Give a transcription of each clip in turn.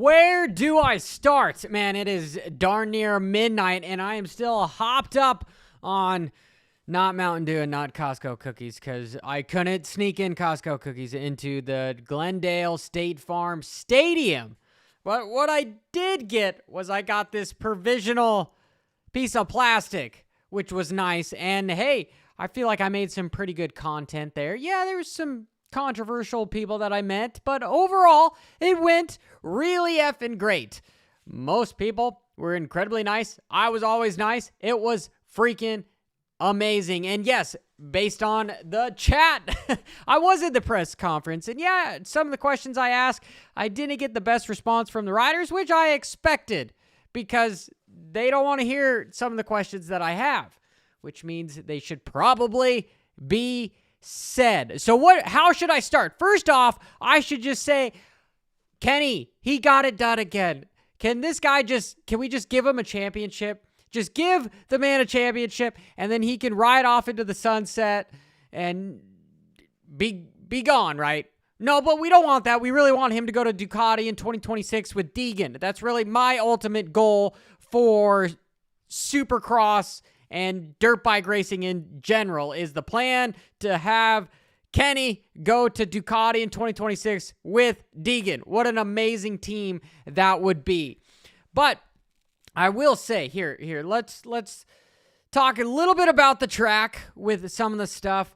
Where do I start? Man, it is darn near midnight, and I am still hopped up on not Mountain Dew and not Costco cookies because I couldn't sneak in Costco cookies into the Glendale State Farm Stadium. But what I did get was I got this provisional piece of plastic, which was nice. And hey, I feel like I made some pretty good content there. Yeah, there was some controversial people that I met, but overall, it went really effing great. Most people were incredibly nice. I was always nice. It was freaking amazing. And yes, based on the chat, I was at the press conference. And yeah, some of the questions I asked, I didn't get the best response from the riders, which I expected because they don't want to hear some of the questions that I have, which means they should probably be said. So how should I start? First off, I should just say, Kenny, he got it done again. Can we just give him a championship? Just give the man a championship, and then he can ride off into the sunset and be gone, right? No, but we don't want that. We really want him to go to Ducati in 2026 with Deegan. That's really my ultimate goal for Supercross and dirt bike racing in general, is the plan to have Kenny go to Ducati in 2026 with Deegan. What an amazing team that would be. But I will say, here, let's talk a little bit about the track with some of the stuff.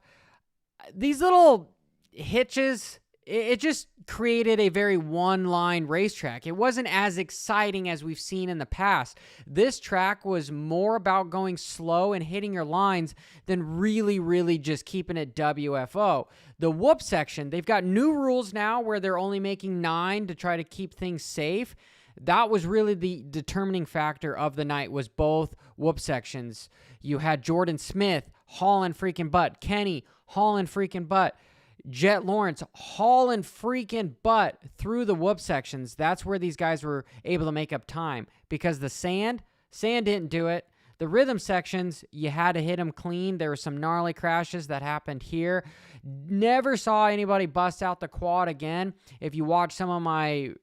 These little hitches, it just created a very one-line racetrack. It wasn't as exciting as we've seen in the past. This track was more about going slow and hitting your lines than really just keeping it WFO. The whoop section, they've got new rules now where they're only making 9 to try to keep things safe. That was really the determining factor of the night, was both whoop sections. You had Jordan Smith hauling freaking butt, Kenny hauling freaking butt, Jett Lawrence hauling freaking butt through the whoop sections. That's where these guys were able to make up time, because the sand didn't do it. The rhythm sections, you had to hit them clean. There were some gnarly crashes that happened here. Never saw anybody bust out the quad again. If you watch some of my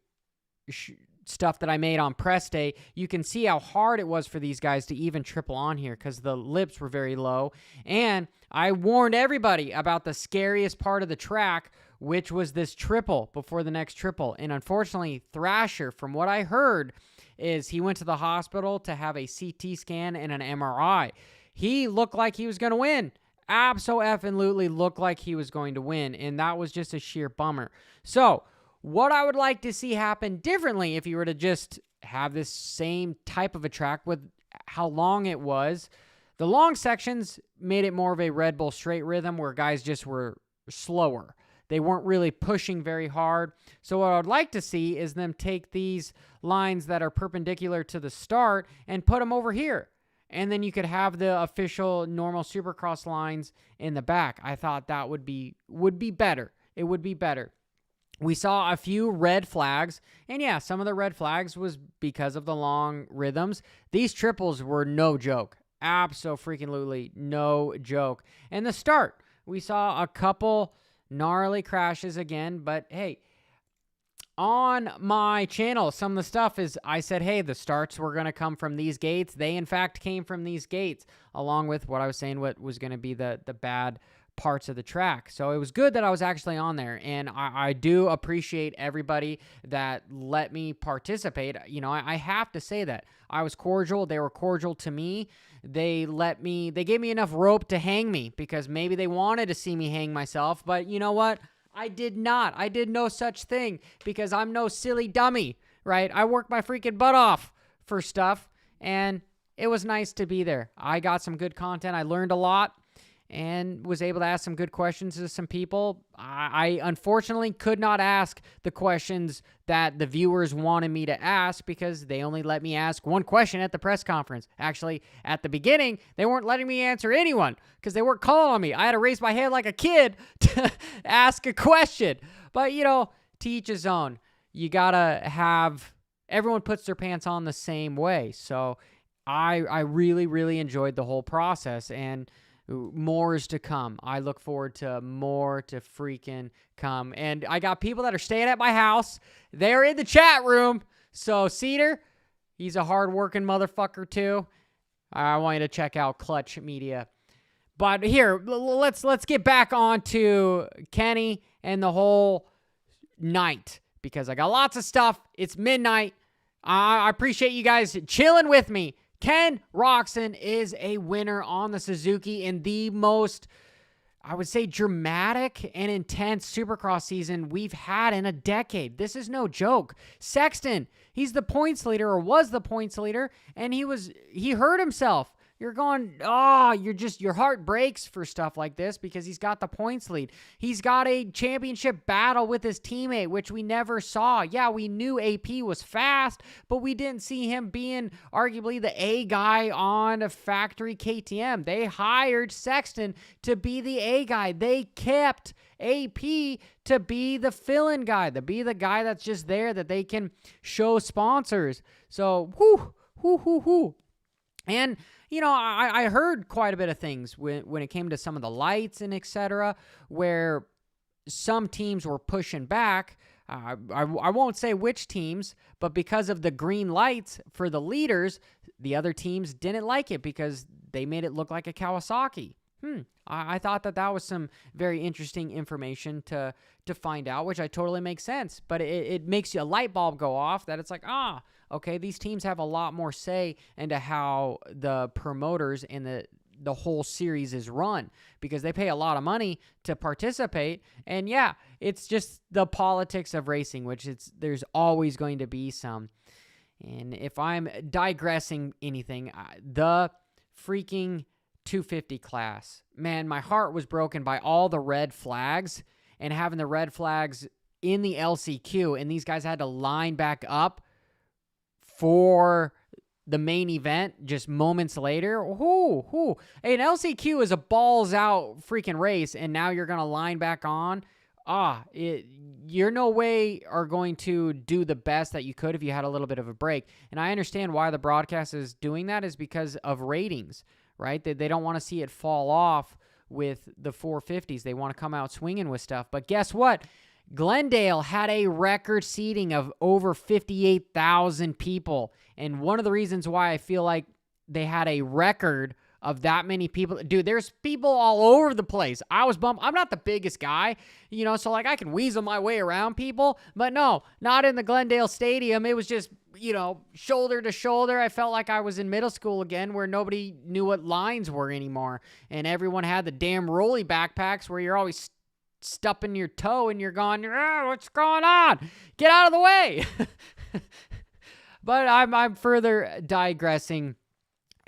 stuff that I made on press day, you can see how hard it was for these guys to even triple on here because the lips were very low. And I warned everybody about the scariest part of the track, which was this triple before the next triple. And unfortunately, Thrasher, from what I heard, is he went to the hospital to have a CT scan and an MRI. He looked like he was going to win. Abso-effing-lutely looked like he was going to win. And that was just a sheer bummer. So what I would like to see happen differently, if you were to just have this same type of a track with how long it was, the long sections made it more of a Red Bull straight rhythm where guys just were slower. They weren't really pushing very hard. So what I would like to see is them take these lines that are perpendicular to the start and put them over here. And then you could have the official normal Supercross lines in the back. I thought that would be better. It would be better. We saw a few red flags, and yeah, some of the red flags was because of the long rhythms. These triples were no joke. Abso-freaking-lutely no joke. And the start, we saw a couple gnarly crashes again, but hey, on my channel, some of the stuff is, I said, hey, the starts were going to come from these gates. They, in fact, came from these gates, along with what I was saying, what was going to be the bad parts of the track. So it was good that I was actually on there, and I do appreciate everybody that let me participate. You know, I have to say that I was cordial. They were cordial to me. They gave me enough rope to hang me because maybe they wanted to see me hang myself, but you know what? I did not. I did no such thing because I'm no silly dummy, right? I worked my freaking butt off for stuff, and it was nice to be there. I got some good content. I learned a lot and was able to ask some good questions to some people. I unfortunately could not ask the questions that the viewers wanted me to ask because they only let me ask one question at the press conference. Actually, at the beginning, they weren't letting me answer anyone because they weren't calling on me. I had to raise my head like a kid to ask a question. But, you know, to each his own. You got to have everyone puts their pants on the same way. So I really enjoyed the whole process, and more is to come. I look forward to more to freaking come. And I got people that are staying at my house. They're in the chat room. So Cedar, he's a hard-working motherfucker too. I want you to check out Clutch Media. But here, let's get back on to Kenny and the whole night, because I got lots of stuff. It's midnight. I appreciate you guys chilling with me. Ken Roczen is a winner on the Suzuki in the most, I would say, dramatic and intense Supercross season we've had in a decade. This is no joke. Sexton, he's the points leader, or was the points leader, and he hurt himself. You're going, your heart breaks for stuff like this because he's got the points lead. He's got a championship battle with his teammate, which we never saw. Yeah, we knew AP was fast, but we didn't see him being arguably the A guy on a factory KTM. They hired Sexton to be the A guy. They kept AP to be the fill-in guy, to be the guy that's just there that they can show sponsors. So, whoo. And I heard quite a bit of things when it came to some of the lights and etc., where some teams were pushing back. I won't say which teams, but because of the green lights for the leaders, the other teams didn't like it because they made it look like a Kawasaki. I thought that was some very interesting information to find out, which I totally makes sense. But it makes a light bulb go off that it's like, okay, these teams have a lot more say into how the promoters and the whole series is run, because they pay a lot of money to participate. And yeah, it's just the politics of racing, which there's always going to be some. And if I'm digressing anything, the freaking 250 class, man, my heart was broken by all the red flags and having the red flags in the LCQ, and these guys had to line back up for the main event just moments later. Hey, an LCQ is a balls out freaking race, and now you're going to line back on. You're no way are going to do the best that you could if you had a little bit of a break. And I understand why the broadcast is doing that is because of ratings, right? They don't want to see it fall off with the 450s. They want to come out swinging with stuff. But guess what? Glendale had a record seating of over 58,000 people. And one of the reasons why I feel like they had a record of that many people, dude, there's people all over the place. I was bummed. I'm not the biggest guy, so like I can weasel my way around people, but no, not in the Glendale Stadium. It was just, shoulder to shoulder. I felt like I was in middle school again, where nobody knew what lines were anymore. And everyone had the damn rolly backpacks where you're always stubbing your toe and you're going, what's going on? Get out of the way. But I'm further digressing.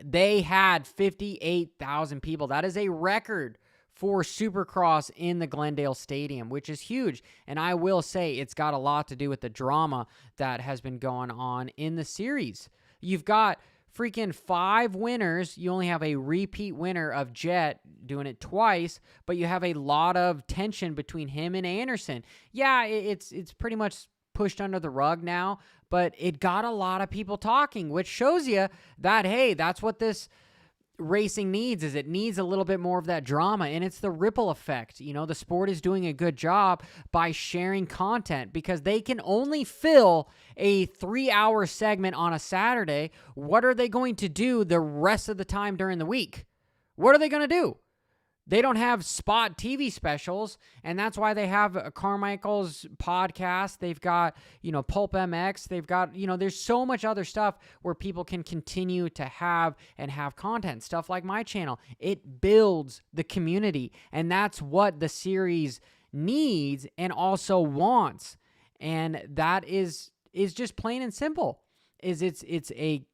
They had 58,000 people. That is a record for Supercross in the Glendale Stadium, which is huge. And I will say it's got a lot to do with the drama that has been going on in the series. You've got freaking 5 winners. You only have a repeat winner of Jett doing it twice, but you have a lot of tension between him and Anderson. Yeah, it's pretty much pushed under the rug now, but it got a lot of people talking, which shows you that, hey, that's what this racing needs, is it needs a little bit more of that drama, and it's the ripple effect. The sport is doing a good job by sharing content because they can only fill a 3-hour segment on a Saturday. What are they going to do the rest of the time during the week? What are they going to do? They don't have spot TV specials, and that's why they have Carmichael's podcast. They've got, Pulp MX. They've got, there's so much other stuff where people can continue to have content. Stuff like my channel. It builds the community, and that's what the series needs and also wants. And that is just plain and simple. It's a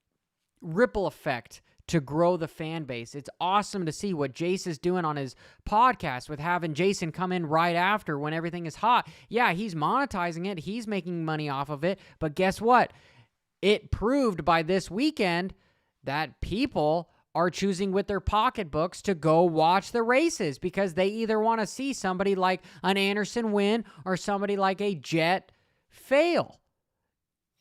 ripple effect to grow the fan base. It's awesome to see what Jace is doing on his podcast with having Jason come in right after when everything is hot. Yeah, he's monetizing it. He's making money off of it. But guess what? It proved by this weekend that people are choosing with their pocketbooks to go watch the races because they either want to see somebody like an Anderson win or somebody like a Jett fail.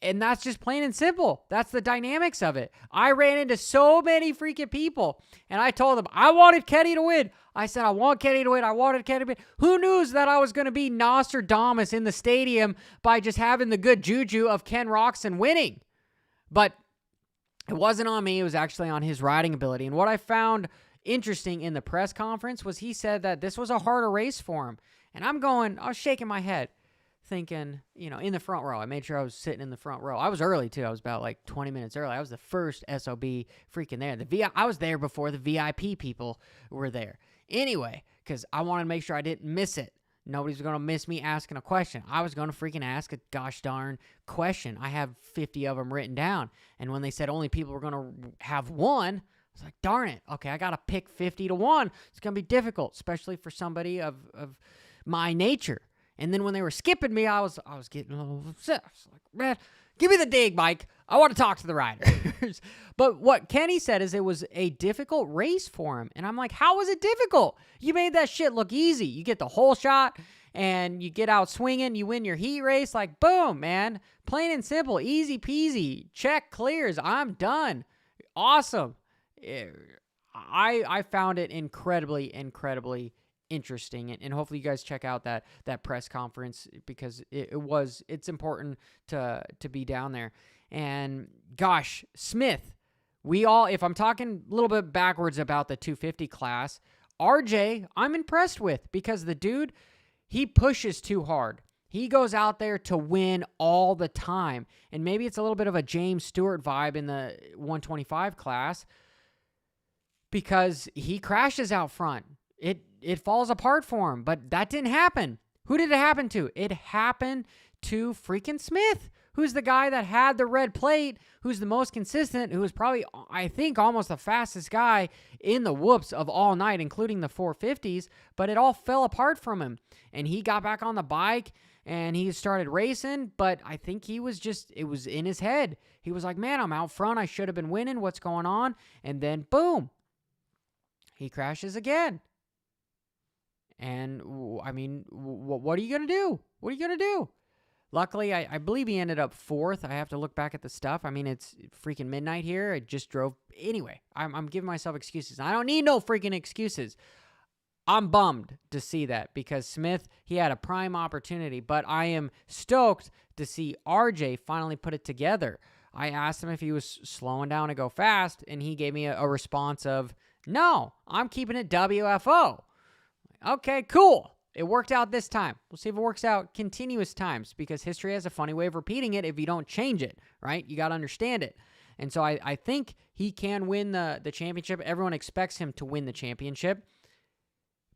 And that's just plain and simple. That's the dynamics of it. I ran into so many freaking people, and I told them I wanted Kenny to win. I said, I want Kenny to win. I wanted Kenny to win. Who knew that I was going to be Nostradamus in the stadium by just having the good juju of Ken Roczen winning? But it wasn't on me. It was actually on his riding ability. And what I found interesting in the press conference was he said that this was a harder race for him. And I was shaking my head, thinking, in the front row. I made sure I was sitting in the front row. I was early, too. I was about 20 minutes early. I was the first SOB freaking there. I was there before the VIP people were there. Anyway, because I wanted to make sure I didn't miss it. Nobody's going to miss me asking a question. I was going to freaking ask a gosh darn question. I have 50 of them written down. And when they said only people were going to have one, I was like, darn it. Okay, I got to pick 50 to 1. It's going to be difficult, especially for somebody of my nature. And then when they were skipping me, I was getting a little upset. I was like, man, give me the dig, Mike. I want to talk to the riders. But what Kenny said is it was a difficult race for him. And I'm like, how was it difficult? You made that shit look easy. You get the whole shot and you get out swinging. You win your heat race. Like, boom, man. Plain and simple. Easy peasy. Check clears. I'm done. Awesome. I found it incredibly interesting, and hopefully you guys check out that press conference because it's important to be down there. And gosh, Smith, if I'm talking a little bit backwards about the 250 class, RJ, I'm impressed with because the dude, he pushes too hard. He goes out there to win all the time. And maybe it's a little bit of a James Stewart vibe in the 125 class because he crashes out front. It falls apart for him, but that didn't happen. Who did it happen to? It happened to freaking Smith, who's the guy that had the red plate, who's the most consistent, who was probably, I think, almost the fastest guy in the whoops of all night, including the 450s, but it all fell apart from him. And he got back on the bike, and he started racing, but I think it was in his head. He was like, man, I'm out front. I should have been winning. What's going on? And then, boom, he crashes again. And, I mean, what are you going to do? What are you going to do? Luckily, I believe he ended up 4th. I have to look back at the stuff. I mean, it's freaking midnight here. I just drove. Anyway, I'm giving myself excuses. I don't need no freaking excuses. I'm bummed to see that because Smith, he had a prime opportunity. But I am stoked to see RJ finally put it together. I asked him if he was slowing down to go fast, and he gave me a response of, no, I'm keeping it WFO. Okay, cool. It worked out this time. We'll see if it works out continuous times because history has a funny way of repeating it if you don't change it, right? You got to understand it. And so I think he can win the championship. Everyone expects him to win the championship,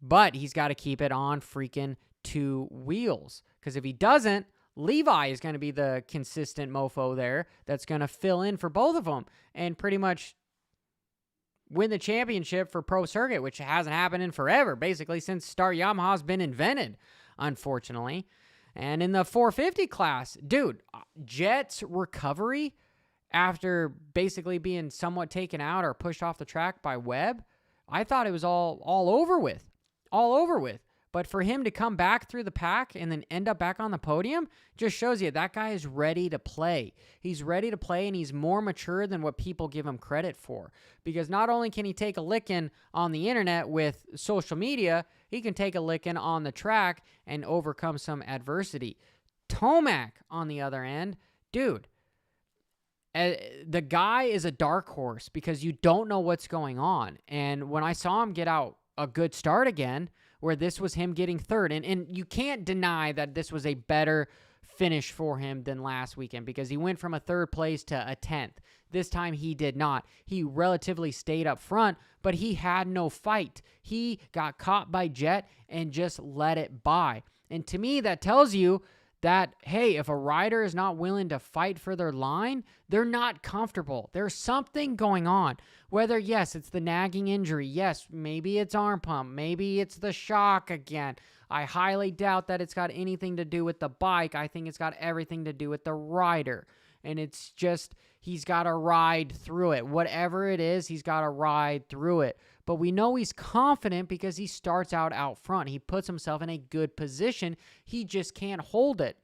but he's got to keep it on freaking 2 wheels because if he doesn't, Levi is going to be the consistent mofo there that's going to fill in for both of them and pretty much win the championship for Pro Circuit, which hasn't happened in forever, basically since Star Yamaha's been invented, unfortunately. And in the 450 class, dude, Jett's recovery after basically being somewhat taken out or pushed off the track by Webb, I thought it was all over with. All over with. But for him to come back through the pack and then end up back on the podium just shows you that guy is ready to play. He's ready to play, and he's more mature than what people give him credit for. Because not only can he take a licking on the internet with social media, he can take a licking on the track and overcome some adversity. Tomac, on the other end, dude, the guy is a dark horse because you don't know what's going on. And when I saw him get out a good start again, where this was him getting 3rd. And you can't deny that this was a better finish for him than last weekend because he went from a 3rd place to a 10th. This time he did not. He relatively stayed up front, but he had no fight. He got caught by Jett and just let it by. And to me, that tells you that, hey, if a rider is not willing to fight for their line, they're not comfortable. There's something going on. Whether, yes, it's the nagging injury. Yes, maybe it's arm pump. Maybe it's the shock again. I highly doubt that it's got anything to do with the bike. I think it's got everything to do with the rider. And it's just, he's got to ride through it. Whatever it is, he's got to ride through it. But we know he's confident because he starts out front. He puts himself in a good position. He just can't hold it.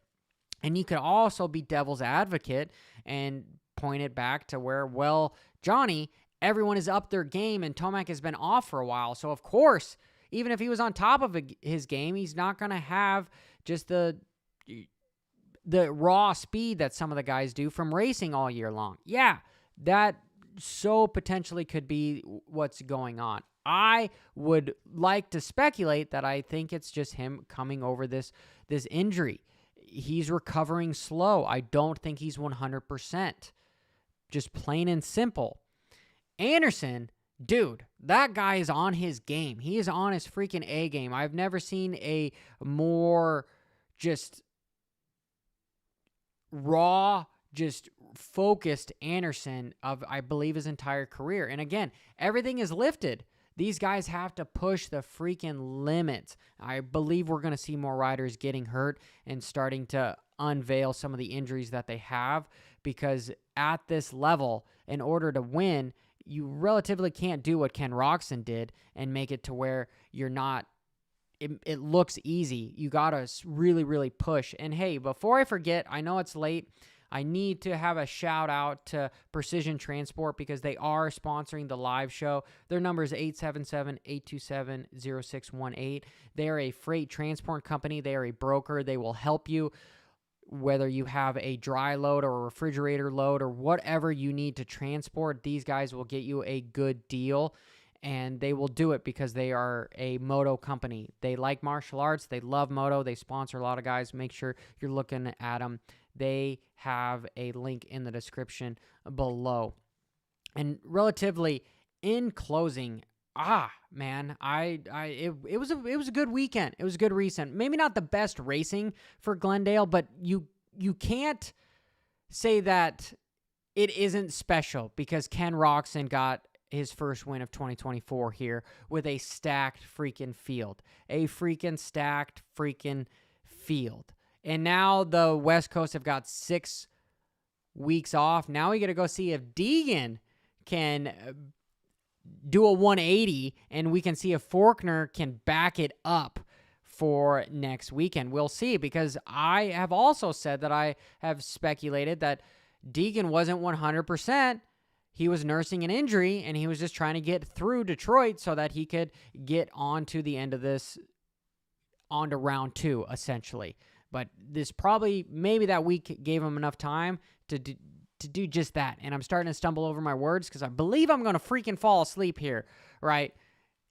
And you could also be devil's advocate and point it back to where, well, Johnny, everyone is up their game and Tomac has been off for a while. So, of course, even if he was on top of his game, he's not going to have just the raw speed that some of the guys do from racing all year long. Yeah, that so potentially could be what's going on. I would like to speculate that I think it's just him coming over this injury. He's recovering slow. I don't think he's 100%. Just plain and simple. Anderson, dude, that guy is on his game. He is on his freaking A game. I've never seen a more just raw, just focused Anderson of, I believe, his entire career. And again, everything is lifted. These guys have to push the freaking limits. I believe we're going to see more riders getting hurt and starting to unveil some of the injuries that they have, because at this level, in order to win, you relatively can't do what Ken Roczen did and make it to where you're not, it looks easy. You got to really, really push. And hey, before I forget, I know it's late, I need to have a shout out to Precision Transport because they are sponsoring the live show. Their number is 877-827-0618. They are a freight transport company. They are a broker. They will help you whether you have a dry load or a refrigerator load or whatever you need to transport. These guys will get you a good deal, and they will do it because they are a moto company. They like martial arts. They love moto. They sponsor a lot of guys. Make sure you're looking at them. They have a link in the description below. And relatively in closing, man, it was a good weekend. It was a good recent. Maybe not the best racing for Glendale, but you can't say that it isn't special because Ken Roczen got his first win of 2024 here with a stacked freaking field. A freaking stacked freaking field. And now the West Coast have got 6 weeks off. Now we got to go see if Deegan can do a 180, and we can see if Faulkner can back it up for next weekend. We'll see, because I have also said that I have speculated that Deegan wasn't 100%. He was nursing an injury, and he was just trying to get through Detroit so that he could get on to the end of this, on to round 2, essentially. But this probably, maybe that week gave him enough time to do just that. And I'm starting to stumble over my words because I believe I'm going to freaking fall asleep here, right?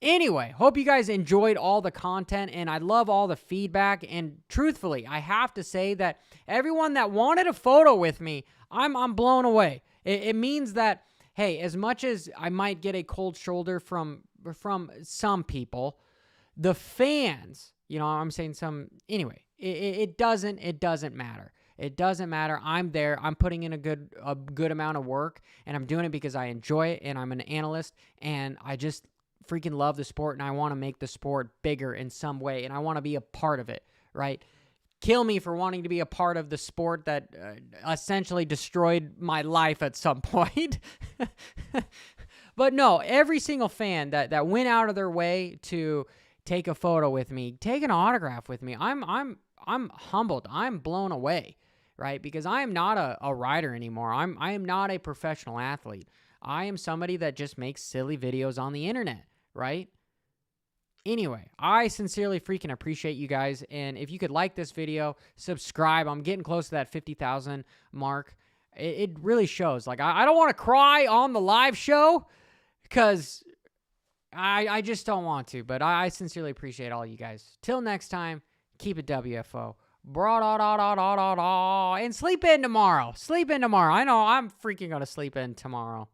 Anyway, hope you guys enjoyed all the content, and I love all the feedback. And truthfully, I have to say that everyone that wanted a photo with me, I'm blown away. It means that, hey, as much as I might get a cold shoulder from some people, the fans, I'm saying some, anyway, it doesn't matter. It doesn't matter. I'm there. I'm putting in a good amount of work, and I'm doing it because I enjoy it, and I'm an analyst, and I just freaking love the sport, and I want to make the sport bigger in some way, and I want to be a part of it, right? Kill me for wanting to be a part of the sport that essentially destroyed my life at some point. But no, every single fan that went out of their way to take a photo with me, take an autograph with me, I'm humbled. I'm blown away, right? Because I am not a rider anymore. I am not a professional athlete. I am somebody that just makes silly videos on the internet, right? Anyway, I sincerely freaking appreciate you guys. And if you could like this video, subscribe. I'm getting close to that 50,000 mark. It really shows. Like, I don't want to cry on the live show because I just don't want to. But I sincerely appreciate all you guys. Till next time, keep it WFO. And sleep in tomorrow. Sleep in tomorrow. I know I'm freaking going to sleep in tomorrow.